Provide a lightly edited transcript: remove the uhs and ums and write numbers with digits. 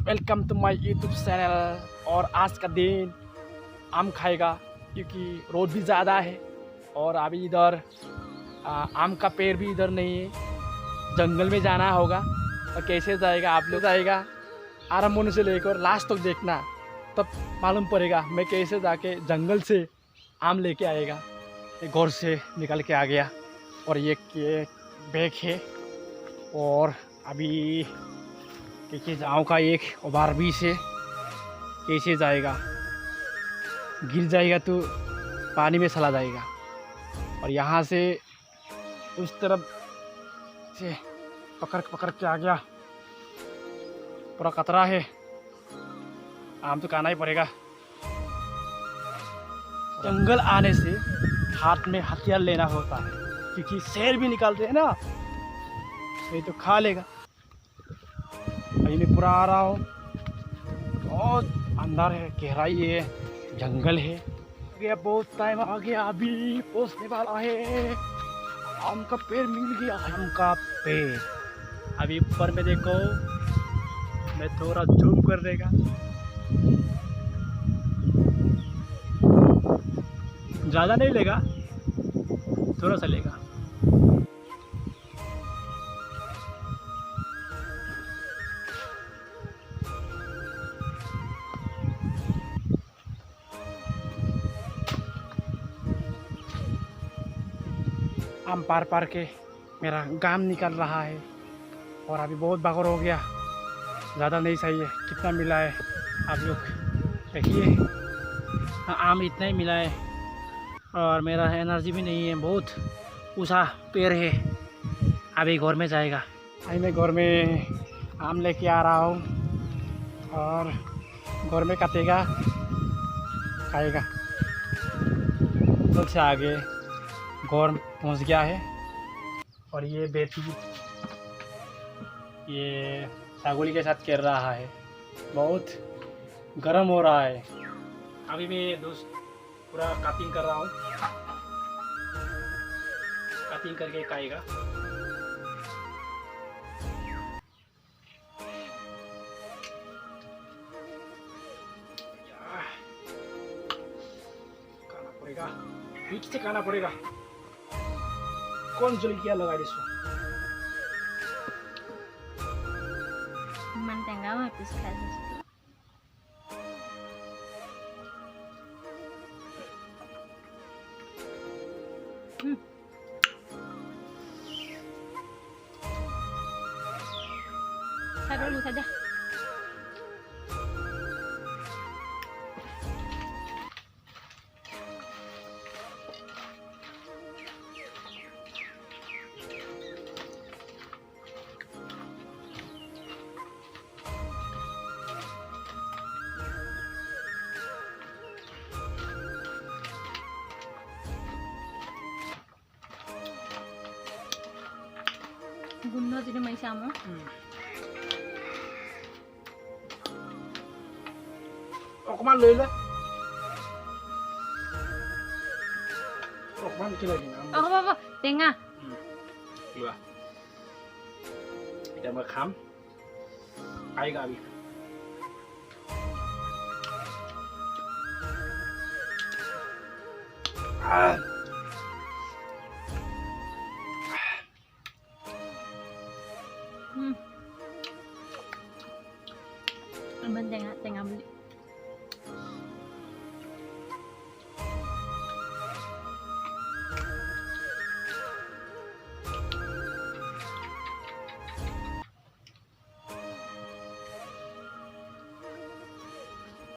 Welcome to my YouTube channel. और आज का दिन आम खाएगा क्योंकि रोड भी ज़्यादा है और अभी इधर आम का पेड़ भी इधर नहीं है, जंगल में जाना होगा। और कैसे जाएगा आप लोग जाएगा आरंभ होने से लेकर लास्ट तक देखना, तब मालूम पड़ेगा मैं कैसे जाके जंगल से आम लेके आएगा। ये घर से निकल के आ गया और ये बैग है और अभी देखिए गाँव का एक ओवर ब्रिज है, कैसे जाएगा, गिर जाएगा तो पानी में चला जाएगा। और यहाँ से उस तरफ से पकड़ के आ गया, पूरा खतरा है, आम तो खाना ही पड़ेगा। जंगल आने से हाथ में हथियार लेना होता है क्योंकि शेर भी निकालते हैं ना, ये तो खा लेगा। अभी मैं पूरा आ रहा हूँ, बहुत अंदर है, गहराई है, जंगल है। गया बहुत टाइम आ गया, अभी पहुँचने वाला है। आम का पेड़ मिल गया, आम का पेड़। अभी ऊपर में देखो, मैं थोड़ा जूम कर देगा, ज़्यादा नहीं लेगा, थोड़ा सा लेगा। आम पार के मेरा गाम निकल रहा है और अभी बहुत भागोर हो गया, ज़्यादा नहीं सही है। कितना मिला है आप लोग देखिए, आम इतना ही मिला है और मेरा एनर्जी भी नहीं है, बहुत ऊँचा पेड़ है। अभी घर में जाएगा। अभी मैं घर में आम लेके आ रहा हूँ और घर में काटेगा, खाएगा। सबसे आगे घर पहुंच गया है और ये बेटी ये सागुली के साथ खेल रहा है, बहुत गर्म हो रहा है। अभी मैं दोस्त पूरा कटिंग कर रहा हूँ, कटिंग करके खाएगा। खाना पड़ेगा, बीच से खाना पड़ेगा। कौन जल क्या लगा इसको? Mantengah habis kasih. Saya dulu saja. Guna jadi mai sama. Okuman lele. Okuman kira lagi. Oh apa? Tengah. Dua. Kita makan. Ayo abi. Tengah beli.